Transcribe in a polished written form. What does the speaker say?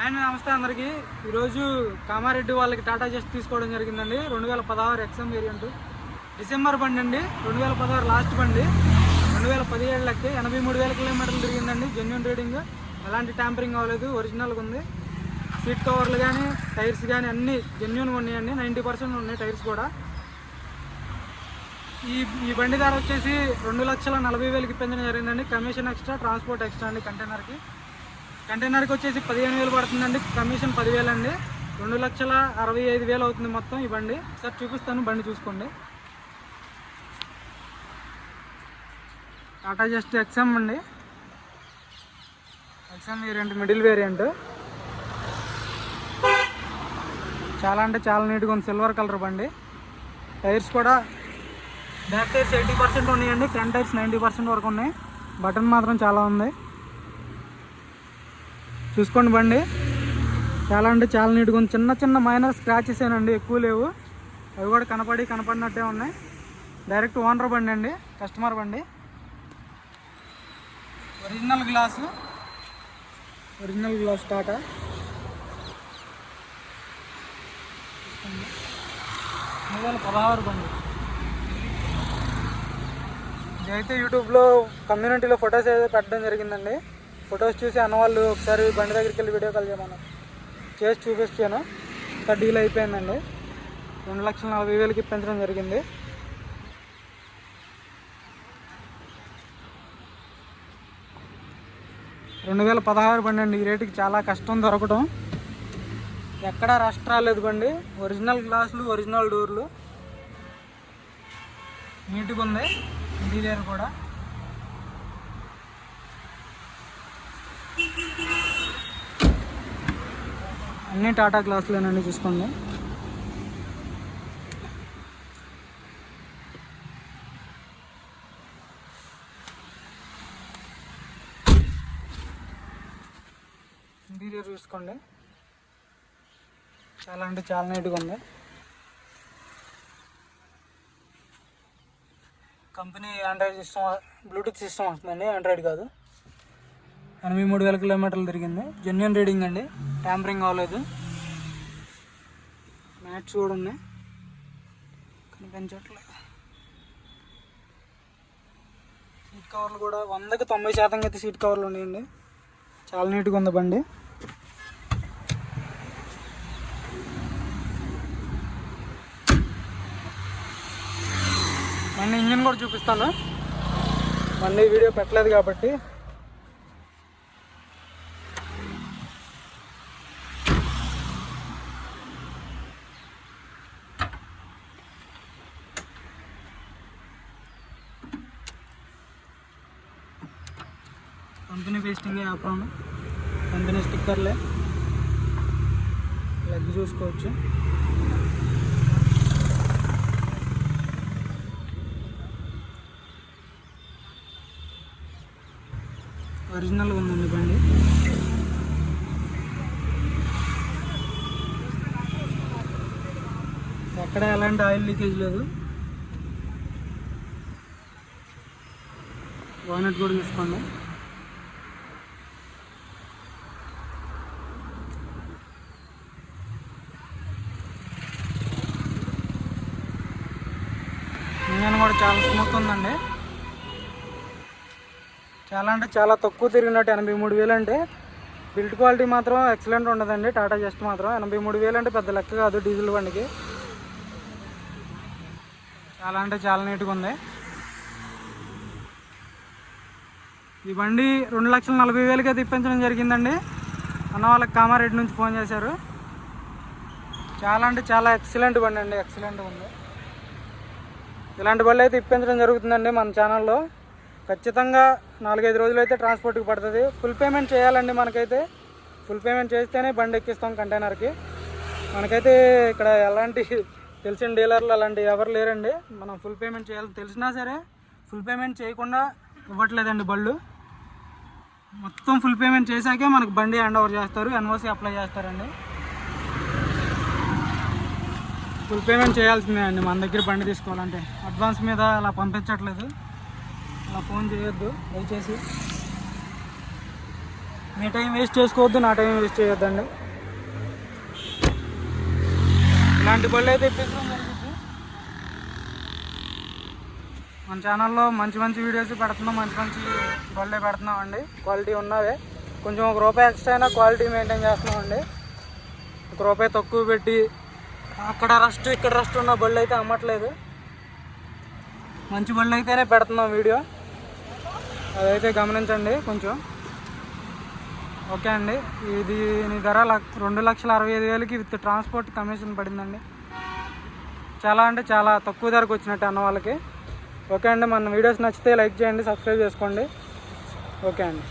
And నమస్తే అందరికీ. ఈరోజు కామారెడ్డి వాళ్ళకి టాటా జస్ట్ తీసుకోవడం జరిగిందండి. 2016 ఎక్సమ్ వేరియంట్ డిసెంబర్ బండి అండి. 2016 లాస్ట్ బండి. 2017 లెక్కే 83,000 కిలోమీటర్లు తిరిగిందండి. జెన్యున్ రీడింగ్, ఎలాంటి ట్యాంపరింగ్ అవ్వలేదు, ఒరిజినల్గా ఉంది. సీట్ కవర్లు కానీ టైర్స్ కానీ అన్నీ జెన్యున్గా ఉన్నాయండి. 90% ఉన్నాయి టైర్స్ కూడా. ఈ బండి ధర వచ్చేసి 2,40,000కి పెంచడం జరిగిందండి. కమిషన్ ఎక్స్ట్రా, ట్రాన్స్పోర్ట్ ఎక్స్ట్రా అండి. కంటైనర్కి వచ్చేసి 15,000 పడుతుందండి. కమిషన్ 10,000 అండి. 2,65,000 అవుతుంది మొత్తం ఈ బండి. సార్ చూపిస్తాను, బండి చూసుకోండి. టాటా జస్ట్ ఎక్సమ్ అండి. Exam variant, middle variant. చాలా అంటే చాలా నీట్గా ఉంది. సిల్వర్ కలర్ బండి. టైర్స్ కూడా బ్యాక్ టైర్స్ 80% ఉన్నాయండి. ఫ్రంట్ టైర్స్ 90% వరకు ఉన్నాయి. బటన్ మాత్రం చాలా ఉంది. చూసుకోండి బండి. చాలా అంటే చాలా నీట్గా ఉంది. చిన్న చిన్న మైనర్ స్క్రాచెస్ ఏనండి, ఎక్కువ లేవు. అవి కూడా కనపడినట్టే ఉన్నాయి. డైరెక్ట్ ఓనర్ బండి అండి, కస్టమర్ బండి. Original glass Tata. 2016 బండి. ఇదైతే యూట్యూబ్లో కమ్యూనిటీలో ఫొటోస్ అయితే పెట్టడం జరిగిందండి. ఫొటోస్ చూసి అన్నవాళ్ళు ఒకసారి బండి దగ్గరికి వెళ్ళి వీడియో కాల్ చేయమని చేసి చూపిస్తాను. ఇంకా డీల్ అయిపోయిందండి. 2,40,000కి పెంచడం జరిగింది. రెండు 2016 బండి అండి. ఈ రేటుకి చాలా కష్టం దొరకడం. ఎక్కడా రస్ట్ రాలేదు బండి. ఒరిజినల్ గ్లాసులు, ఒరిజినల్ డోర్లు, నీట్గా ఉంది. ఇంటీరియర్ కూడా అన్నీ టాటా గ్లాసులేనండి. చూసుకోండి. ఇంటీరియర్ చూసుకోండి. చాలా అంటే చాలా నీట్గా ఉంది. Company Android system, Bluetooth system వస్తుందండి, ఆండ్రాయిడ్ కాదు. 83,000 కిలోమీటర్లు తిరిగింది. జెన్యున్ రీడింగ్ అండి, ట్యాంపరింగ్ అవ్వలేదు. మ్యాట్స్ కూడా ఉన్నాయి, కనిపించట్లేదు. సీట్ కవర్లు కూడా 100కి 90% అయితే సీట్ కవర్లు ఉన్నాయండి. చాలా నీట్గా ఉంది బండి. బండి ఇంజిన్ కూడా చూపిస్తాను. బండి వీడియో పెట్టలేదు కాబట్టి. కంపెనీ పేస్టింగ్ ఆప్రాన్, కంపెనీ స్టిక్కర్లే. లెగ్ చూసుకోవచ్చు. ఒరిజినల్గా ఉందండి బండి. ఎక్కడ ఎలాంటి ఆయిల్ లీకేజ్ లేదు. బానెట్ కూడా చూసుకోండి. ఇంజన్ కూడా చాలా స్మూత్ ఉందండి. చాలా అంటే చాలా తక్కువ తిరిగినట్టు. 83,000 అంటే బిల్డ్ క్వాలిటీ మాత్రం ఎక్సలెంట్ ఉండదండి. టాటా జస్ట్ మాత్రం 83,000 అంటే పెద్ద లెక్క కాదు డీజిల్ బండికి. చాలా అంటే చాలా నీట్గా ఉంది ఈ బండి. 2,40,000కి అయితే ఇప్పించడం జరిగిందండి. అన్న వాళ్ళకి కామారెడ్డి నుంచి ఫోన్ చేశారు. చాలా అంటే చాలా ఎక్సలెంట్ బండి అండి, ఎక్సలెంట్గా ఉంది. ఇలాంటి బండి అయితే ఇప్పించడం జరుగుతుందండి మన ఛానల్లో. ఖచ్చితంగా 4-5 రోజులు అయితే ట్రాన్స్పోర్ట్కి పడుతుంది. ఫుల్ పేమెంట్ చేయాలండి. మనకైతే ఫుల్ పేమెంట్ చేస్తేనే బండి ఎక్కిస్తాం కంటైనర్కి. మనకైతే ఇక్కడ ఎలాంటి తెలిసిన డీలర్లు అలాంటి ఎవరు లేరండి. మనం ఫుల్ పేమెంట్ చేయాలి. తెలిసినా సరే ఫుల్ పేమెంట్ చేయకుండా ఇవ్వట్లేదండి బళ్ళు. మొత్తం ఫుల్ పేమెంట్ చేశాకే మనకు బండి హ్యాండ్ ఓవర్ చేస్తారు, ఎన్ఓసి అప్లై చేస్తారండి. ఫుల్ పేమెంట్ చేయాల్సిందే అండి మన దగ్గర బండి తీసుకోవాలంటే. అడ్వాన్స్ మీద అలా పంపించట్లేదు. అలా ఫోన్ చేయొద్దు దయచేసి. మీ టైం వేస్ట్ చేసుకోవద్దు, నా టైం వేస్ట్ చేయొద్దండి. ఇలాంటి బళ్ళు అయితే ఇప్పించడం జరుగుతుంది. మన ఛానల్లో మంచి మంచి వీడియోస్ పెడుతున్నాం, మంచి మంచి బళ్ళే పెడుతున్నాం అండి. క్వాలిటీ ఉన్నవే, కొంచెం ₹1 ఎక్స్ట్రా అయినా క్వాలిటీ మెయింటైన్ చేస్తున్నాం అండి. ₹1 తక్కువ పెట్టి అక్కడ రస్ట్ ఇక్కడ రస్ట్ ఉన్న బళ్ళు అయితే అమ్మట్లేదు. మంచి బళ్ళు అయితేనే పెడుతున్నాం వీడియో, అదైతే గమనించండి కొంచెం. ఓకే అండి, దీని ధర 2,65,000కి విత్ ట్రాన్స్పోర్ట్ కమిషన్ పడిందండి. చాలా అంటే చాలా తక్కువ ధరకు వచ్చినట్టు అన్న వాళ్ళకి. ఓకే అండి, మన వీడియోస్ నచ్చితే లైక్ చేయండి, సబ్స్క్రైబ్ చేసుకోండి. ఓకే అండి.